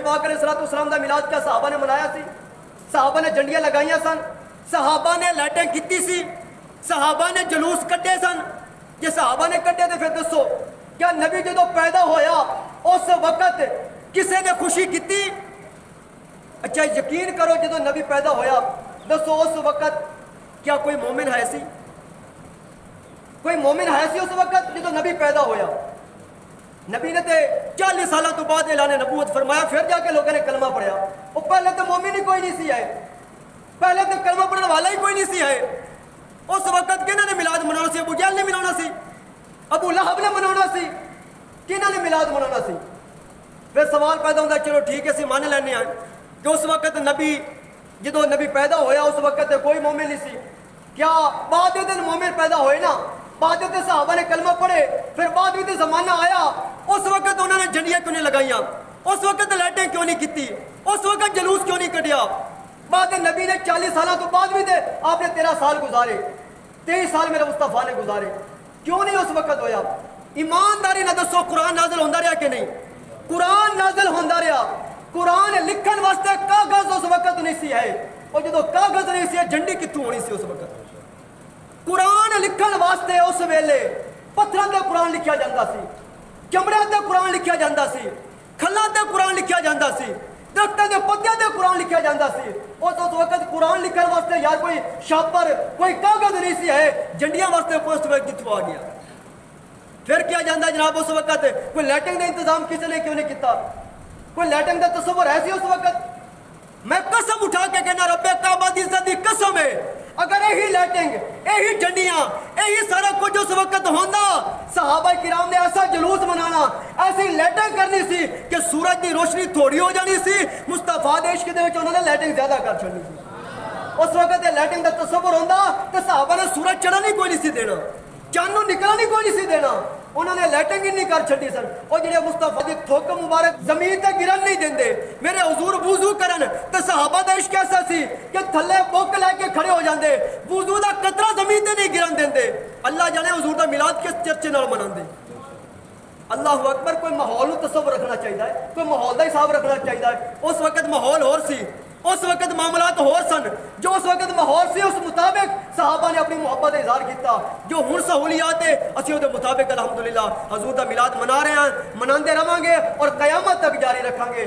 پاک علیہ الصلوۃ والسلام دا میلاد کیا صحابہ نے منایا سی؟ صحابہ نے جنڈیاں لگائیاں سن، صحابہ نے لائٹیں کیتی سی، صحابہ نے جلوس کٹے سن؟ جے صحابہ نے کٹے تو پھر دسو کیا نبی جدو پیدا ہویا اس وقت کسے نے خوشی کیتی؟ اچھا یقین کرو جدو نبی پیدا ہویا دسو اس وقت کیا کوئی مومن ہے سی؟ کوئی مومن ہے سی اس وقت جدو نبی پیدا ہویا؟ نبی نے تے 40 سالوں تو بعد اعلان نبوت فرمایا، پھر جا کے لوگوں نے کلمہ پڑھیا۔ وہ پہلے تو مومن ہی کوئی نہیں سی ہے، پہلے تو کلمہ پڑھنے والا ہی کوئی نہیں سی ہے۔ اس وقت کنہاں نے میلاد منانا سی؟ ابو جہل نے منانا سی؟ ابو لہب نے منانا سی؟ کنہاں نے میلاد منانا سی؟ پھر سوال پیدا ہوتا ہے، چلو ٹھیک ہے سی مان لینے ہیں کہ اس وقت نبی جدو نبی پیدا ہویا اس وقت کوئی مومن نہیں سی۔ کیا بعد دن مومن پیدا ہوئے نا، بعد میں صحابہ نے کلمہ پڑھے، پھر بعد میں زمانہ آیا، اس وقت انہوں نے جھنڈیاں کیوں نہیں لگائیاں؟ اس وقت لائٹیں کیوں نہیں کیتی؟ اس وقت جلوس کیوں نہیں کٹیا؟ بعد نبی نے 40 سالوں تو بعد بھی دے آپ نے 13 سال گزارے، 23 سال میرے مصطفیٰ نے گزارے، کیوں نہیں اس وقت ہویا؟ ایمانداری نہ دسو قرآن نازل ہوندا رہا کہ نہیں؟ قرآن نازل ہوندا رہا، قرآن لکھن واسطے کاغذ اس وقت نہیں سی ہے، اور جدو کاغذ نہیں سی جھنڈی کتوں ہونی سی اس وقت؟ قرآن لکھن واسطے اس ویلے پتھراں تے قرآن لکھیا جاندا سی، چمڑے تے قرآن لکھیا جاندا سی، کھلاں تے قرآن لکھیا جاندا سی، درختاں دے پتیاں تے قرآن لکھیا جاندا سی۔ اس وقت قرآن لکھن واسطے یار کوئی شاپر کوئی کاغذ نہیں سی ہے، جھنڈیاں واسطے پوسٹ میں کتوں آ گیا؟ پھر کیا جاندا جناب اس وقت کوئی لائٹنگ کا انتظام کسی نے کیوں نہیں کیتا؟ کوئی لائٹنگ کا تصور ہے سی اس وقت؟ میں قسم اٹھا کے کہنا رب کعبہ دی عزت دی قسم ہے، اگر یہی لائٹنگ یہی جھنڈیاں یہی سارا کچھ اس وقت ہوندا، صحابہ کرام نے ایسا جلوس منانا، ایسی لائٹنگ کرنی سی کہ سورج دی روشنی تھوڑی ہو جانی سی، مصطفیٰ دے عشق دے وچ انہوں نے لائٹنگ زیادہ کر چھڑنی سی۔ اس وقت یہ لائٹنگ کا تصور ہوندا تو صحابہ نے سورج چڑھنا کوئی نہیں سی دینا، چاند نکلنا کوئی نہیں سی دینا، انہوں نے لائٹنگ ہی نہیں کر چھڑی سن۔ اور جڑے مصطفیٰ دی تھوک مبارک زمین تے گرن نہیں دیندے، میرے حضور وضو کرن تے صحابہ دا عشق ایسا سی کہ تھلے بک لے کے کھڑے ہو جاندے، وضو دا قطرہ زمین تے نہیں گرن دیندے۔ اللہ جانے حضور دا میلاد کس چرچے نال مناندے؟ اللہ اکبر۔ کوئی ماحول تصور رکھنا چاہیے، کوئی ماحول دا حساب رکھنا چاہیے۔ اس وقت ماحول اور سی، اس وقت معاملات اور سن، جو اس وقت ماحول سی اس مطابق صحابہ نے اپنی محبت کا اظہار کیتا۔ جو ہن سہولیات ہے اسی وہ مطابق الحمدللہ حضور دا میلاد منا رہے ہیں، مناندے رہاں گے اور قیامت تک جاری رکھاں گے۔